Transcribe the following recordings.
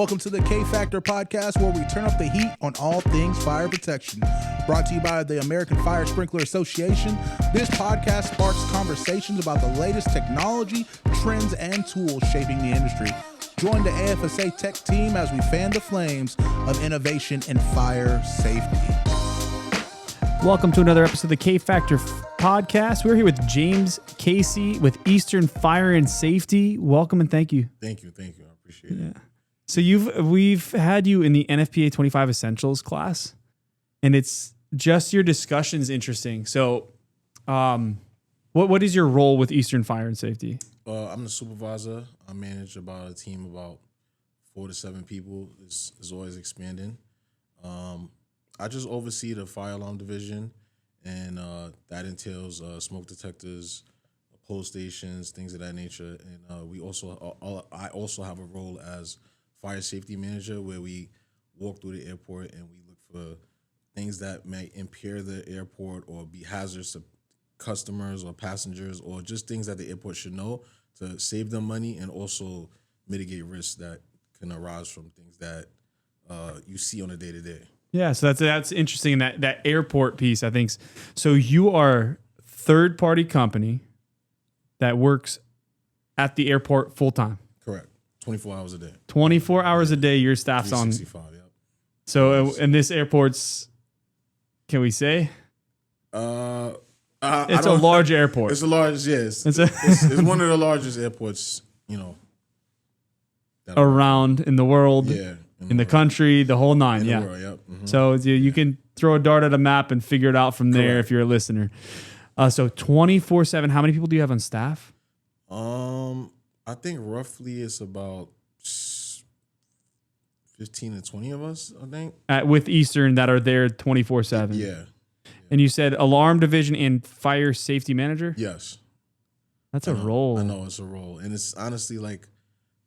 Welcome to the K Factor podcast, where we turn up the heat on all things fire protection. Brought to you by the American Fire Sprinkler Association, this podcast sparks conversations about the latest technology, trends, and tools shaping the industry. Join the AFSA tech team as we fan the flames of innovation in fire safety. Welcome to another episode of the K Factor podcast. We're here with James Casey with Eastern Fire and Safety. Welcome and thank you. Thank you. I appreciate it. So we've had you in the NFPA 25 Essentials class, and it's just your discussion's interesting. So, what is your role with Eastern Fire and Safety? I'm the supervisor. I manage about a team of about 4 to 7 people. It's always expanding. I just oversee the fire alarm division, and that entails smoke detectors, pole stations, things of that nature. And I also have a role as fire safety manager, where we walk through the airport and we look for things that may impair the airport or be hazardous to customers or passengers, or just things that the airport should know to save them money and also mitigate risks that can arise from things that you see on a day-to-day. Yeah, so that's interesting. That airport piece, I think. So you are third-party company that works at the airport full-time. Correct. 24 hours a day. 24 hours a day, your staff's on. 365, yep. So, and this airport's, can we say? It's a large airport. It's a large, yes. It's one of the largest airports, around in the world. Yeah. In the country, the whole nine. In the world, yep. Mm-hmm. So you can throw a dart at a map and figure it out from there. Correct. If you're a listener. So 24/7, how many people do you have on staff? I think roughly it's about 15 to 20 of us, I think. With Eastern that are there 24/7. Yeah. And you said alarm division and fire safety manager? Yes. That's a role. I know it's a role. And it's honestly like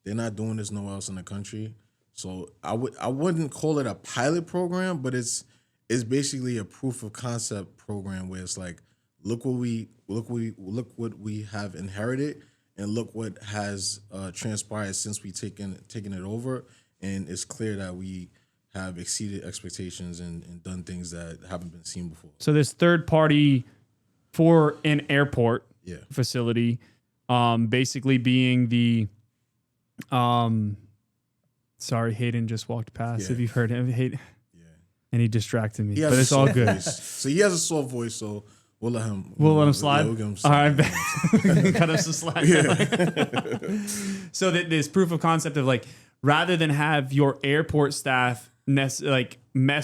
they're not doing this nowhere else in the country. So I wouldn't call it a pilot program, but it's basically a proof of concept program where it's like, look what we have inherited, and look what has transpired since we taken it over, and it's clear that we have exceeded expectations and done things that haven't been seen before. So this third party for an airport facility, basically being the sorry, Hayden just walked past. If you've heard him, Hayden, and he distracted me, but it's all good. So he has a soft voice, so we'll let him. We'll let him slide. We'll him slide. All right, cut us some slack. So that this proof of concept of like, rather than have your airport staff mess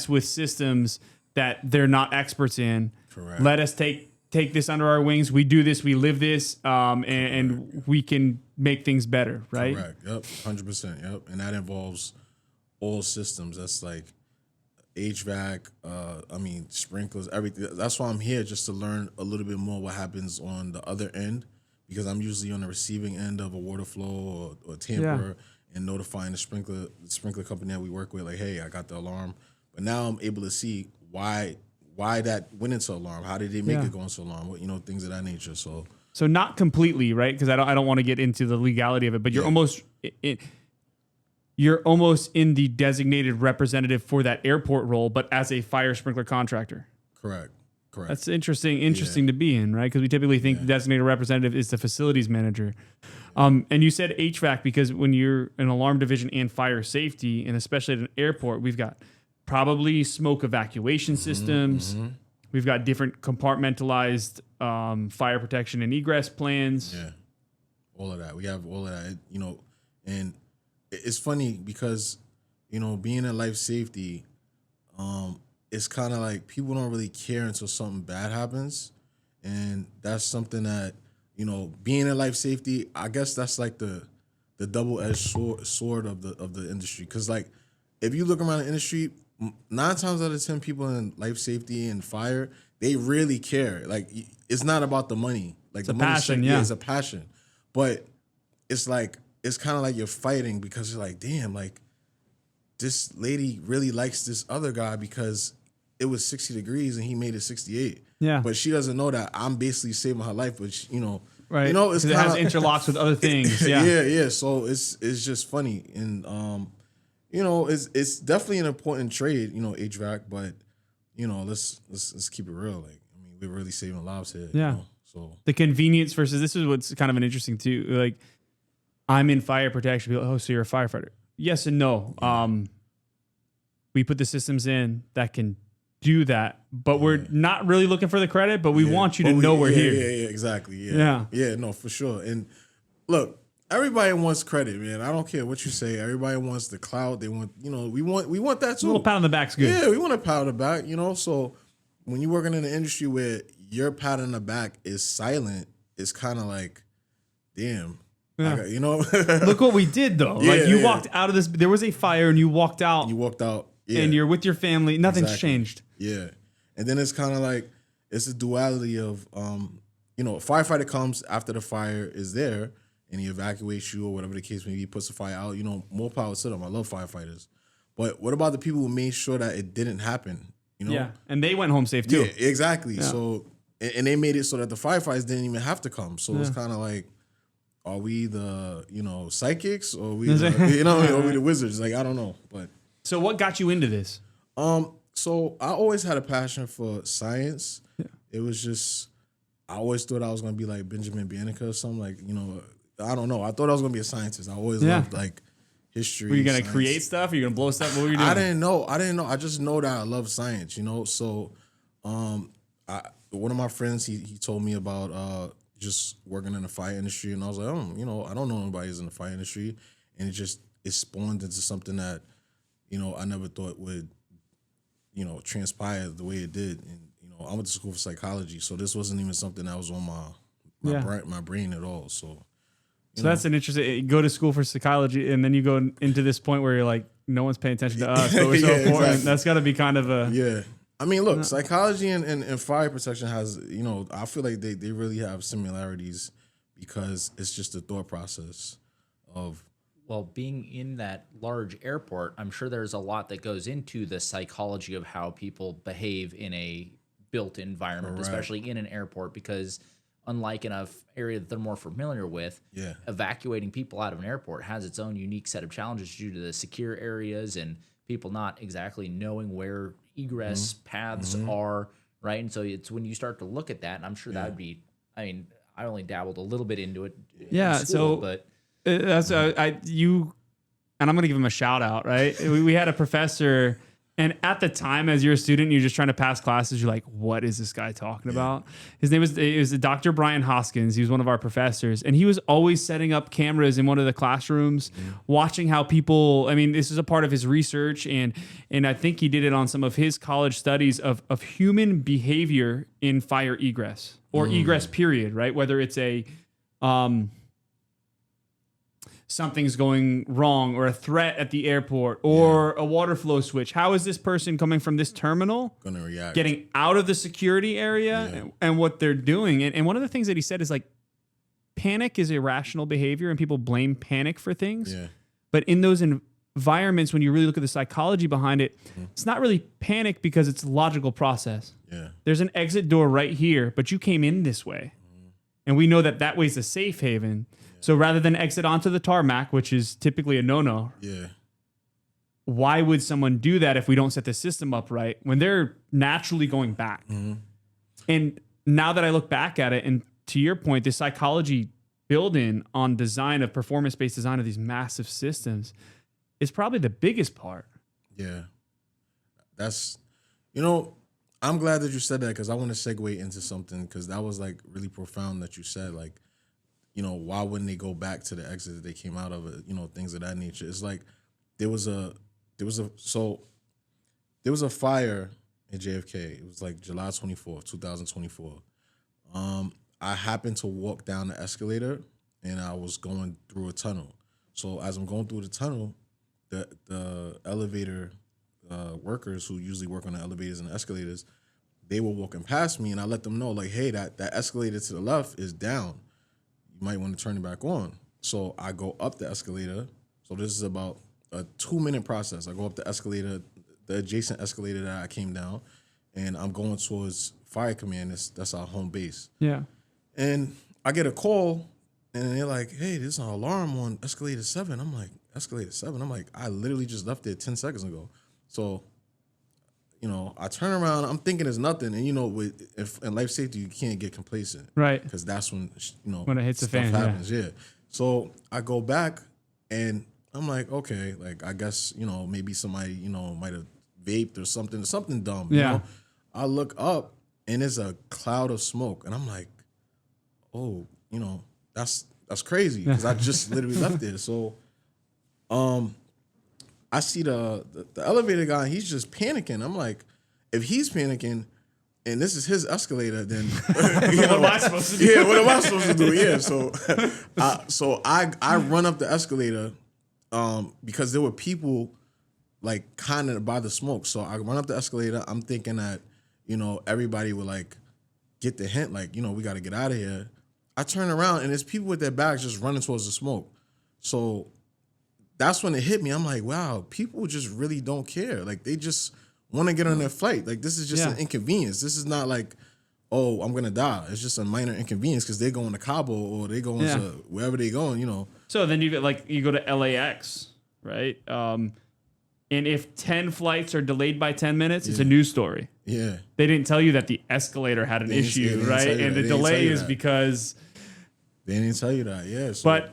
with systems that they're not experts in, correct. Let us take this under our wings. We do this, we live this, and we can make things better, right? Correct. Yep. 100%. Yep. And that involves all systems. That's like HVAC, sprinklers, everything. That's why I'm here, just to learn a little bit more what happens on the other end, because I'm usually on the receiving end of a water flow or tamper and notifying the sprinkler company that we work with, like, hey, I got the alarm. But now I'm able to see why that went into alarm. How did they make it go into alarm? What, things of that nature. So not completely, right? Because I don't want to get into the legality of it, but you're almost in the designated representative for that airport role, but as a fire sprinkler contractor. Correct. That's interesting to be in, right? Because we typically think the designated representative is the facilities manager. And you said HVAC because when you're an alarm division and fire safety, and especially at an airport, we've got probably smoke evacuation systems. Mm-hmm. We've got different compartmentalized fire protection and egress plans. Yeah, all of that. We have all of that, and it's funny because, being in life safety, it's kind of like people don't really care until something bad happens. And that's something that, being in life safety, I guess that's like the double-edged sword of the industry. Because like, if you look around the industry, 9 times out of 10 people in life safety and fire, they really care. Like, it's not about the money. Like, it's a passion, it's a passion. But it's like, it's kind of like you're fighting because you're like, damn, like, this lady really likes this other guy because it was 60 degrees and he made it 68. Yeah. But she doesn't know that I'm basically saving her life, which, right. It's it has interlocks with other things. Yeah. So it's just funny. And it's definitely an important trade, HVAC, but let's keep it real. Like, I mean, we're really saving lives here. Yeah. So The convenience versus this is what's kind of an interesting too. Like, I'm in fire protection. People, oh, so you're a firefighter? Yes and no. We put the systems in that can do that, but we're not really looking for the credit. But we want you to know we're here. Yeah, exactly. Yeah, no, for sure. And look, everybody wants credit, man. I don't care what you say. Everybody wants the clout. They want, we want that too. A little pat on the back's good. Yeah, we want a pat on the back. So when you're working in an industry where your pat on the back is silent, it's kind of like, damn. Yeah. Look Look what we did though. Yeah, like you walked out of this. There was a fire, and you walked out. Yeah. And you're with your family. Nothing's changed. Yeah. And then it's kind of like, it's a duality of, a firefighter comes after the fire is there and he evacuates you or whatever the case may be, puts the fire out, more power to them. I love firefighters. But what about the people who made sure that it didn't happen? Yeah. And they went home safe too. Yeah, exactly. Yeah. So, and they made it so that the firefighters didn't even have to come. So it's kind of like, are we the, psychics or are we the, are we the wizards? Like, I don't know. But so what got you into this? So I always had a passion for science. Yeah. It was just, I always thought I was going to be like Benjamin Banneker or something. Like, I don't know. I thought I was going to be a scientist. I always loved like history. Were you going to create stuff? Are you going to blow stuff? What were you doing? I didn't know. I just know that I love science, So one of my friends, he told me about just working in the fire industry. And I was like, I don't know anybody who's in the fire industry. And it spawned into something that, I never thought would, transpire the way it did. And, I went to school for psychology, so this wasn't even something that was on my brain at all. So that's an interesting, you go to school for psychology and then you go into this point where you're like, no one's paying attention to us, but we're so important. Exactly. That's got to be kind of a... Yeah. I mean, look, psychology and fire protection has, I feel like they really have similarities because it's just the thought process of... Well, being in that large airport, I'm sure there's a lot that goes into the psychology of how people behave in a built environment, especially in an airport, because unlike in a area that they're more familiar with, evacuating people out of an airport has its own unique set of challenges due to the secure areas and people not exactly knowing where egress paths are, right? And so it's when you start to look at that, and I'm sure that would be, I mean, I only dabbled a little bit into it in school, but... That's you, and I'm gonna give him a shout out. Right, we had a professor, and at the time, as you're a student, you're just trying to pass classes. You're like, "What is this guy talking about?" His name was Dr. Brian Hoskins. He was one of our professors, and he was always setting up cameras in one of the classrooms, watching how people. I mean, this is a part of his research, and I think he did it on some of his college studies of human behavior in fire egress or egress period. Right, whether it's a something's going wrong or a threat at the airport or a water flow switch. How is this person coming from this terminal going to react? Getting out of the security area and what they're doing. And one of the things that he said is like, panic is irrational behavior and people blame panic for things. Yeah. But in those environments, when you really look at the psychology behind it, it's not really panic because it's a logical process. Yeah. There's an exit door right here, but you came in this way. And we know that way's a safe haven. So rather than exit onto the tarmac, which is typically a no-no, why would someone do that if we don't set the system up right when they're naturally going back? And now that I look back at it, and to your point, the psychology build-in on design of performance-based design of these massive systems is probably the biggest part. Yeah. That's, I'm glad that you said that because I want to segue into something because that was like really profound that you said, like, why wouldn't they go back to the exit that they came out of it? Things of that nature. It's like there was a fire in JFK. It was like July 24th, 2024. I happened to walk down the escalator and I was going through a tunnel. So as I'm going through the tunnel, the elevator workers who usually work on the elevators and the escalators, they were walking past me and I let them know, like, hey, that escalator to the left is down. You might want to turn it back on. So I go up the escalator. So this is about a 2-minute process. I go up the escalator, the adjacent escalator that I came down, and I'm going towards Fire Command. That's our home base. Yeah. And I get a call, and they're like, hey, there's an alarm on escalator 7. I'm like, escalator 7. I'm like, I literally just left there 10 seconds ago. So, I turn around. I'm thinking it's nothing. And, in life safety, you can't get complacent. Right. Because that's when, when it hits the stuff fan. happens. Yeah. So I go back and I'm like, okay, like, I guess, maybe somebody, might have vaped or something dumb. Yeah. I look up and there's a cloud of smoke. And I'm like, oh, that's crazy. Because I just literally left there. So, I see the elevator guy, he's just panicking. I'm like, if he's panicking and this is his escalator, then What am I supposed to do? Yeah, what am I supposed to do? Yeah, so I run up the escalator because there were people like kind of by the smoke. So I run up the escalator. I'm thinking that everybody would like get the hint, like we got to get out of here. I turn around and there's people with their bags just running towards the smoke. So that's when it hit me. I'm like, wow, people just really don't care. Like, they just want to get on their flight. Like, this is just an inconvenience. This is not like, oh, I'm going to die. It's just a minor inconvenience because they're going to Cabo or they going to wherever they going, So then you go to LAX, right? And if 10 flights are delayed by 10 minutes, it's a news story. Yeah. They didn't tell you that the escalator had an issue, right? And the delay is because... They didn't tell you that, yeah. So.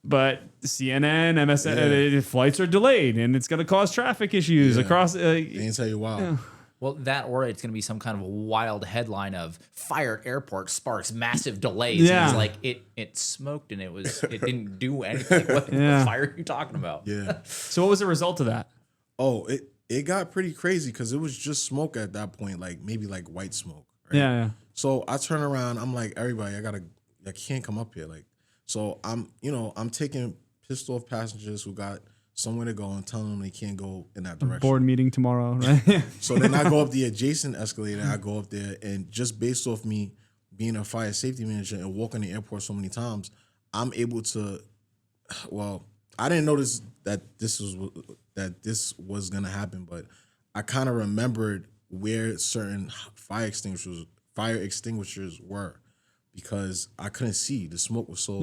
But CNN, MSN, flights are delayed, and it's going to cause traffic issues across. They didn't tell you why. Yeah. Well, that or it's going to be some kind of a wild headline of fire at airport sparks massive delays. Yeah. And it's like it smoked and it didn't do anything. What fire are you talking about? Yeah. So what was the result of that? Oh, it got pretty crazy because it was just smoke at that point, like maybe like white smoke. Right? Yeah. So I turn around, I'm like, everybody, I can't come up here, like. So I'm taking pissed off passengers who got somewhere to go and telling them they can't go in that direction. Board meeting tomorrow, right? So then I go up the adjacent escalator. I go up there, and just based off me being a fire safety manager and walking the airport so many times, I'm able to. Well, I didn't notice that this was gonna happen, but I kind of remembered where certain fire extinguishers were. Because I couldn't see. The smoke was so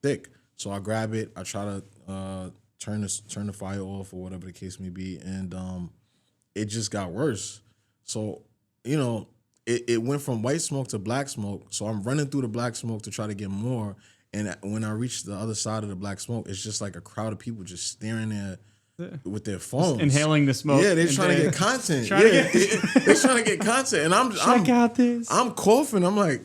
thick. So I grab it. I try to turn the fire off or whatever the case may be. And it just got worse. So, it went from white smoke to black smoke. So I'm running through the black smoke to try to get more. And when I reach the other side of the black smoke, it's just like a crowd of people just staring there with their phones. Just inhaling the smoke. Yeah, they're trying to get content. They're trying to get content. And Check out this. I'm coughing. I'm like,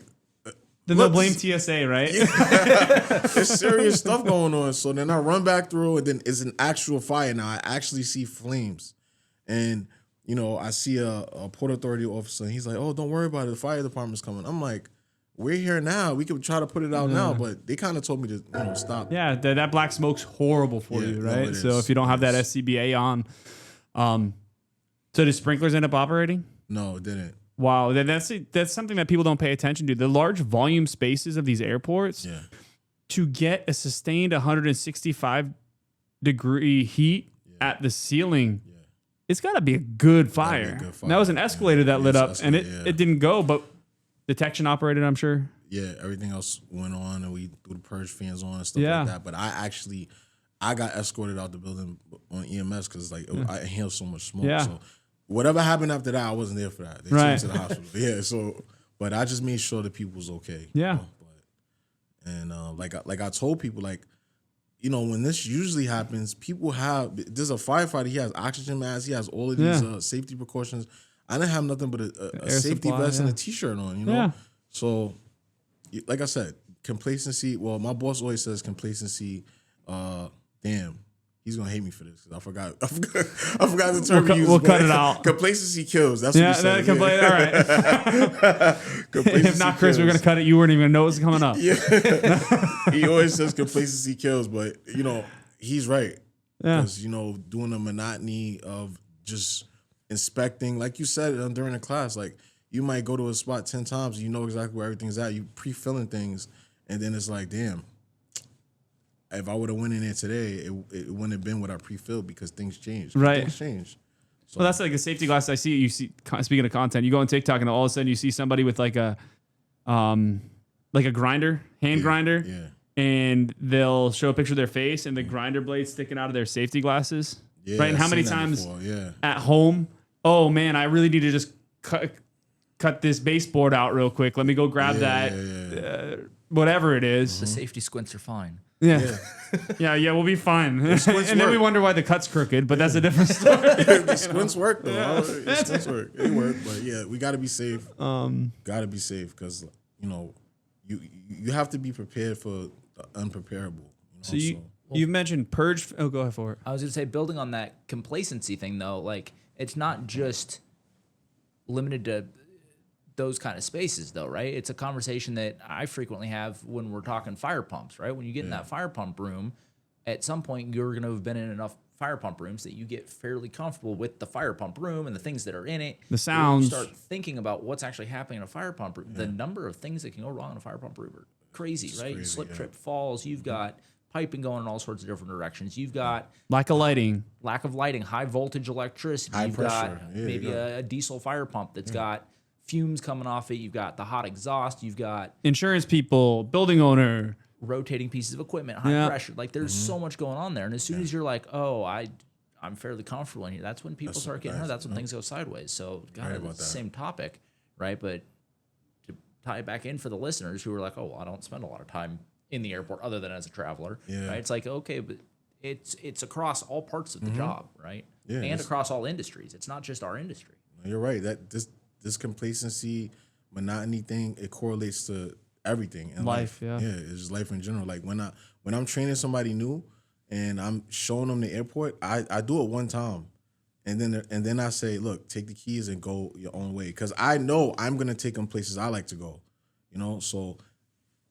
then they'll blame TSA, right? There's serious stuff going on. So then I run back through, and then it's an actual fire now. I actually see flames. And, I see a Port Authority officer, and he's like, oh, don't worry about it. The fire department's coming. I'm like, we're here now. We could try to put it out now, but they kind of told me to stop. Yeah, that black smoke's horrible for you, right? No, so if you don't have that SCBA on. So did sprinklers end up operating? No, it didn't. Wow, that's something that people don't pay attention to. The large volume spaces of these airports, to get a sustained 165 degree heat at the ceiling, it's got to be a good fire. And that was an escalator that lit up, and it didn't go, but detection operated, I'm sure. Yeah, everything else went on, and we threw the purge fans on and stuff like that. But I got escorted out the building on EMS because I inhaled so much smoke. Yeah. So whatever happened after that, I wasn't there for that. They took me to the hospital. Yeah, so but I just made sure that people was okay. Yeah. Like I told people, like, when this usually happens, there's a firefighter, he has oxygen masks, he has all of these safety precautions. I didn't have nothing but a safety supply, vest and a t-shirt on, Yeah. So, like I said, complacency. Well, my boss always says complacency. Damn. He's gonna hate me for this because I forgot the term he used. We'll cut it out. Complacency kills. That's what he said. All right. If not, Chris, we're gonna cut it. You weren't even gonna know what's coming up. Yeah. He always says complacency kills, but he's right. Yeah. Because doing the monotony of just inspecting, like you said during the class, like you might go to a spot 10 times, and you know exactly where everything's at. You pre-filling things, and then it's like, damn. If I would have went in there today, it wouldn't have been what I pre-filled because things changed. Right. Things changed. So, well, that's like a safety glass. I see. You see. Speaking of content, you go on TikTok and all of a sudden you see somebody with like a grinder, hand grinder. Yeah. and they'll show a picture of their face and the grinder blade sticking out of their safety glasses. Yeah, right. And how I've many seen that times before, yeah. at home, oh man, I really need to just cut this baseboard out real quick. Let me go grab that, whatever it is. The safety squints are fine. Yeah. Yeah, we'll be fine. And then we wonder why the cut's crooked, but that's a different story. The squints work though. The squints work. They work, but yeah, we got to be safe. Got to be safe because you have to be prepared for the unpreparable. So you've mentioned purge. Oh, go ahead for it. I was going to say, building on that complacency thing though, like it's not just limited to those kind of spaces though, right? It's a conversation that I frequently have when we're talking fire pumps, right? When you get in that fire pump room, at some point you're going to have been in enough fire pump rooms that you get fairly comfortable with the fire pump room and the things that are in it. The sounds. You start thinking about what's actually happening in a fire pump room. The number of things that can go wrong in a fire pump room are crazy, right? Crazy, Slip, trip, falls. You've got piping going in all sorts of different directions. You've got lack of lighting, high voltage electricity. High You've pressure. got maybe a diesel fire pump that's got fumes coming off it. You've got the hot exhaust. You've got insurance people, building owner, rotating pieces of equipment, high pressure. Like there's so much going on there. And as soon as you're like, oh, I'm fairly comfortable in here, that's when people start getting hurt. That's when things go sideways. So kind of the same topic, right? But to tie it back in for the listeners who are like, oh, well, I don't spend a lot of time in the airport other than as a traveler. Yeah. Right? It's like, okay, but it's across all parts of the job, right? Yeah, and across all industries. It's not just our industry. You're right. That this complacency, monotony thing, it correlates to everything in life. Yeah, it's just life in general. Like when I'm training somebody new and I'm showing them the airport, I do it one time, and then I say, look, take the keys and go your own way, because I know I'm gonna take them places I like to go, So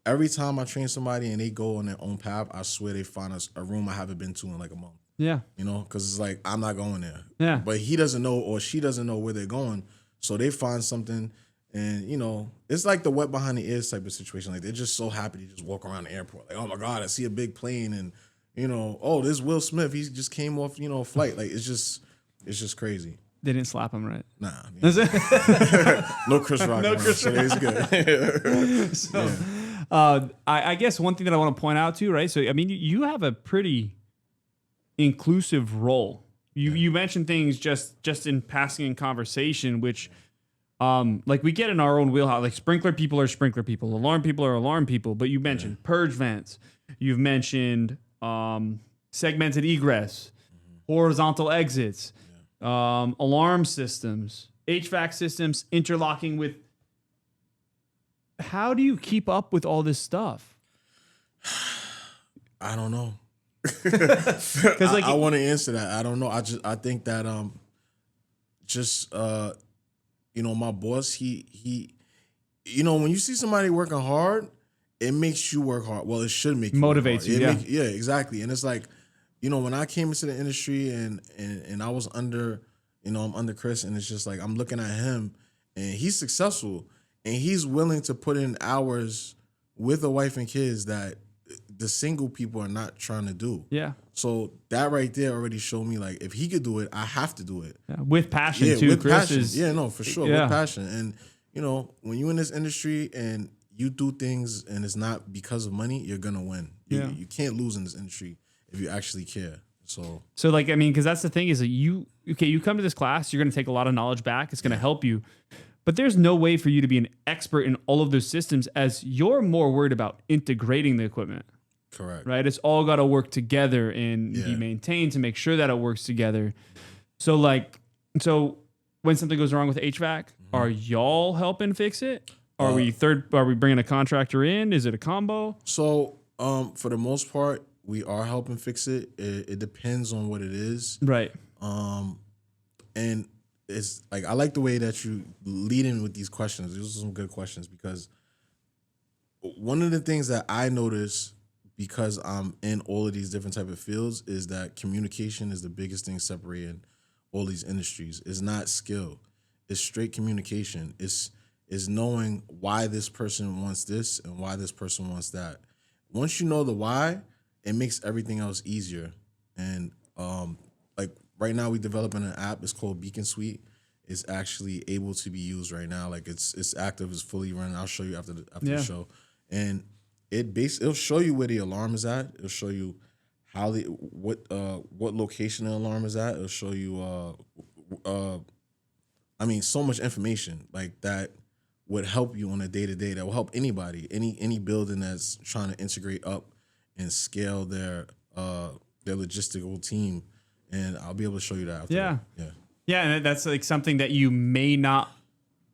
every time I train somebody and they go on their own path, I swear they find a room I haven't been to in like a month. Yeah, because it's like I'm not going there. Yeah, but he doesn't know or she doesn't know where they're going. So they find something, and, it's like the wet behind the ears type of situation. Like, they're just so happy to just walk around the airport. Like, oh, my God, I see a big plane, and, oh, this Will Smith. He just came off, a flight. Like, it's just crazy. They didn't slap him, right? Nah. No Chris Rock. No Chris Rock. So it's good. So, I guess one thing that I want to point out, too, right? So, I mean, you have a pretty inclusive role. You mentioned things just in passing in conversation, which like we get in our own wheelhouse. Like sprinkler people are sprinkler people, alarm people are alarm people. But you mentioned purge vents. You've mentioned segmented egress, horizontal exits, alarm systems, HVAC systems, interlocking with. How do you keep up with all this stuff? I don't know. Because I want to answer that. I don't know. I think that my boss, he when you see somebody working hard, it makes you work hard. Well, it should make you motivates you. Yeah, exactly. And it's like, when I came into the industry and I was under, I'm under Chris, and it's just like I'm looking at him and he's successful and he's willing to put in hours with a wife and kids that the single people are not trying to do. Yeah. So that right there already showed me, like, if he could do it, I have to do it. Yeah, with passion too. With Chris passion. is, yeah, no, for sure. Yeah. With passion. And, when you're in this industry and you do things and it's not because of money, you're going to win. You can't lose in this industry if you actually care. So like, I mean, because that's the thing is that you come to this class, you're going to take a lot of knowledge back. It's going to help you. But there's no way for you to be an expert in all of those systems, as you're more worried about integrating the equipment. Correct. Right? It's all got to work together and be maintained to make sure that it works together. So when something goes wrong with HVAC, are y'all helping fix it? Are we bringing a contractor in? Is it a combo? So for the most part, we are helping fix it. It depends on what it is. Right. And it's like, I like the way that you lead in with these questions. These are some good questions, because one of the things that I notice, because I'm in all of these different type of fields, is that communication is the biggest thing separating all these industries. It's not skill. It's straight communication. It's knowing why this person wants this and why this person wants that. Once you know the why, it makes everything else easier. And like right now, we're developing an app. It's called Beacon Suite. It's actually able to be used right now. Like it's active. It's fully running. I'll show you after the show. And It'll show you where the alarm is at. It'll show you how what location the alarm is at. It'll show you so much information like that would help you on a day-to-day. That will help anybody, any building that's trying to integrate up and scale their logistical team. And I'll be able to show you that after. Yeah, and that's like something that you may not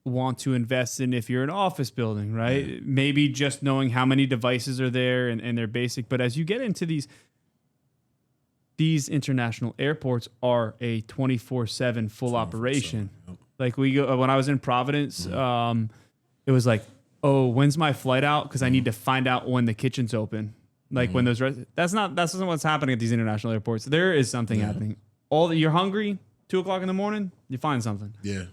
want to invest in if you're an office building, right? Yeah. Maybe just knowing how many devices are there and they're basic. But as you get into these international airports are a 24/7 full operation. Yep. Like when I was in Providence, it was like, oh, when's my flight out? Because I need to find out when the kitchen's open. Like when those that's not what's happening at these international airports. There is something happening. You're hungry, 2:00 in the morning, you find something. Yeah.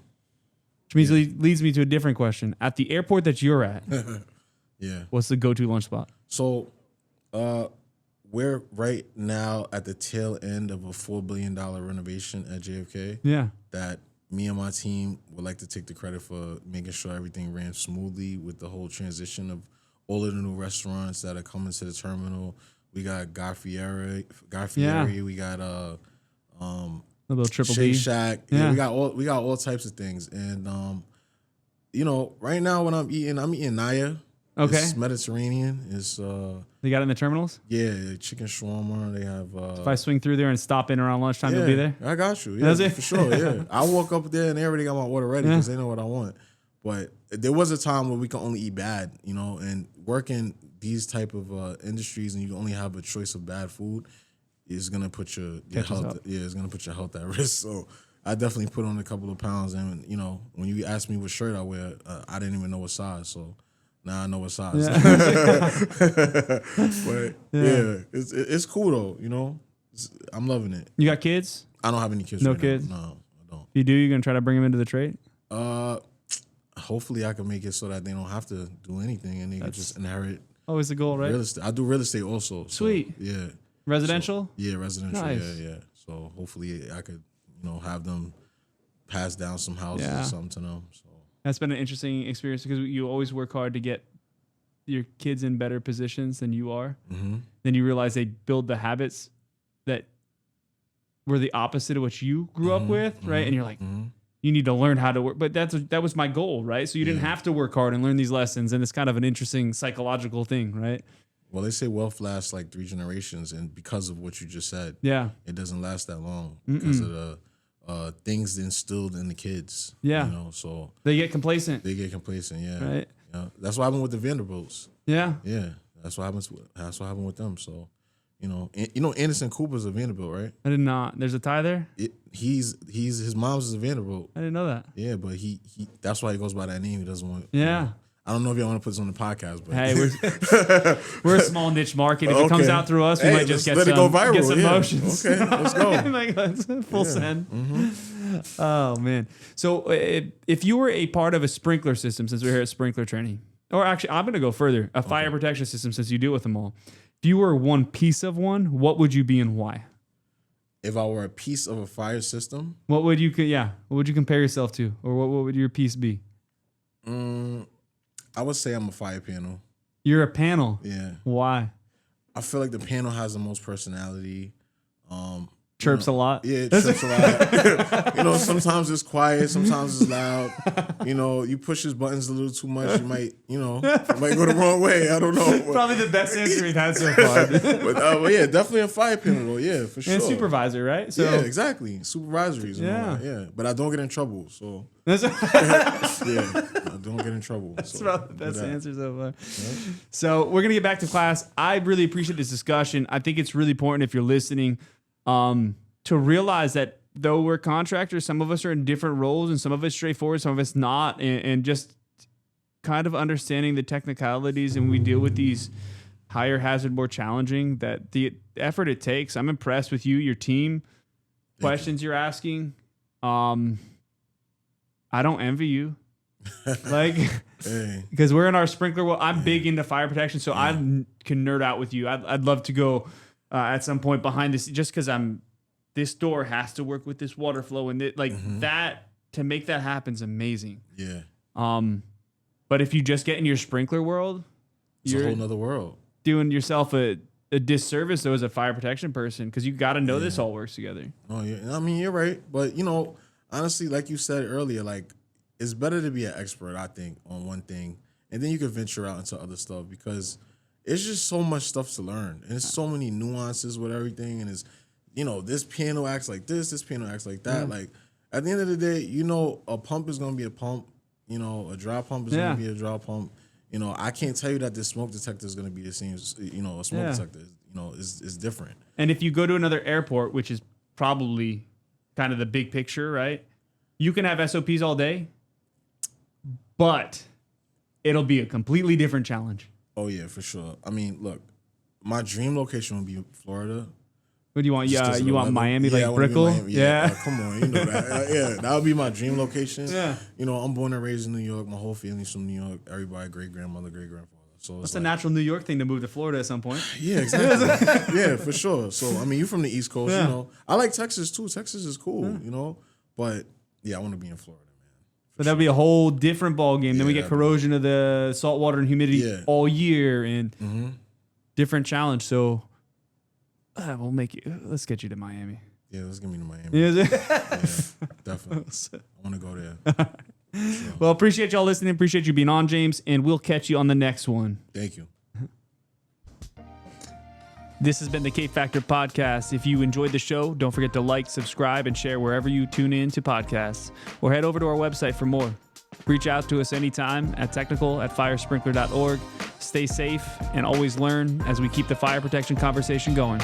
Which means leads me to a different question. At the airport that you're at, what's the go-to lunch spot? So, we're right now at the tail end of a $4 billion renovation at JFK. Yeah. That me and my team would like to take the credit for making sure everything ran smoothly with the whole transition of all of the new restaurants that are coming to the terminal. We got Guy Fieri. We got a little Triple Shake D. Shack. Yeah, we got all types of things. And right now when I'm eating Naya. Okay. It's Mediterranean. It's they got it in the terminals? Yeah, chicken shawarma. They have if I swing through there and stop in around lunchtime, you'll be there? I got you. Yeah, for sure. Yeah. I walk up there and they already got my order ready because they know what I want. But there was a time where we could only eat bad, and working these type of industries and you only have a choice of bad food is gonna put your health. Yeah, it's gonna put your health at risk. So I definitely put on a couple of pounds, and when you asked me what shirt I wear, I didn't even know what size. So now I know what size. Yeah. But it's cool though. I'm loving it. You got kids? I don't have any kids. No kids. No, I don't. If you do, you're gonna try to bring them into the trade? Hopefully I can make it so that they don't have to do anything and they can just inherit. Always the goal, right? Real estate. I do real estate also. Sweet. So, yeah. Residential? So, residential. Nice. Yeah. So hopefully I could, have them pass down some houses or something to them. So that's been an interesting experience because you always work hard to get your kids in better positions than you are. Mm-hmm. Then you realize they build the habits that were the opposite of what you grew up with, right? And you're like, you need to learn how to work. But that was my goal, right? So you didn't have to work hard and learn these lessons. And it's kind of an interesting psychological thing, right? Well, they say wealth lasts like 3 generations. And because of what you just said, it doesn't last that long because of the things instilled in the kids. Yeah. So they get complacent. Right. That's what happened with the Vanderbilts. Yeah. Yeah. That's what happened with them. So, Anderson Cooper's a Vanderbilt, right? I did not. There's a tie there? His mom's is a Vanderbilt. I didn't know that. Yeah, but he that's why he goes by that name. He doesn't want. Yeah. I don't know if y'all want to put this on the podcast, but hey, we're a small niche market. If it comes out through us, we might just get some motions. Okay, let's go. Like, full send. Oh man! So if you were a part of a sprinkler system, since we're here at sprinkler training, or actually, I'm going to go further, a fire protection system, since you deal with them all. If you were one piece of one, what would you be and why? If I were a piece of a fire system, what would you compare yourself to, or what would your piece be? I would say I'm a fire panel. You're a panel? Yeah. Why? I feel like the panel has the most personality. Chirps a lot? Yeah, it chirps a lot. Sometimes it's quiet, sometimes it's loud. You push his buttons a little too much, you might go the wrong way. I don't know. Probably the best answer we've had so far. but yeah, definitely a fire panel though. Yeah, for sure. And supervisor, right? So, yeah, exactly. Supervisories. Yeah. But I don't get in trouble, so. I don't get in trouble. That's probably the best answer so far. Yeah. So we're going to get back to class. I really appreciate this discussion. I think it's really important if you're listening to realize that though we're contractors, some of us are in different roles and some of it's straightforward, some of it's not. And just kind of understanding the technicalities and we deal with these higher hazard, more challenging, that the effort it takes. I'm impressed with you, your team, questions you're asking. I don't envy you. Because we're in our sprinkler world. I'm big into fire protection, so I can nerd out with you. I'd love to go at some point behind this, just because this door has to work with this water flow, and that to make that happen is amazing. Yeah. But if you just get in your sprinkler world, It's a whole nother world. Doing yourself a disservice though as a fire protection person, because you got to know this all works together. Oh yeah, I mean you're right, but honestly, like you said earlier, like it's better to be an expert, I think, on one thing, and then you can venture out into other stuff because it's just so much stuff to learn, and there's so many nuances with everything, and it's this panel acts like this panel acts like that. Like at the end of the day, a pump is gonna be a pump, a dry pump is gonna be a dry pump. I can't tell you that this smoke detector is going to be the same. A smoke detector, is different. And if you go to another airport, which is probably kind of the big picture, right? You can have SOPs all day, but it'll be a completely different challenge. Oh yeah, for sure. I mean, look, my dream location would be Florida. What do you want? Yeah, you want Miami, like Brickell? Yeah. Come on, that. That would be my dream location. Yeah. I'm born and raised in New York. My whole family's from New York. Everybody, great grandmother, great grandfather. So that's a natural New York thing to move to Florida at some point. Yeah, exactly. Yeah, for sure. So I mean, you're from the East Coast. I like Texas too. Texas is cool. But yeah, I want to be in Florida, man. But that'd be a whole different ball game. Then we get corrosion of the salt water and humidity all year, and different challenge. So. Let's get you to Miami. Yeah, let's get me to Miami. Yeah, definitely. I want to go there. Sure. Well, appreciate y'all listening. Appreciate you being on, James. And we'll catch you on the next one. Thank you. This has been the K Factor Podcast. If you enjoyed the show, don't forget to like, subscribe, and share wherever you tune in to podcasts. Or head over to our website for more. Reach out to us anytime at technical@firesprinkler.org. Stay safe and always learn as we keep the fire protection conversation going.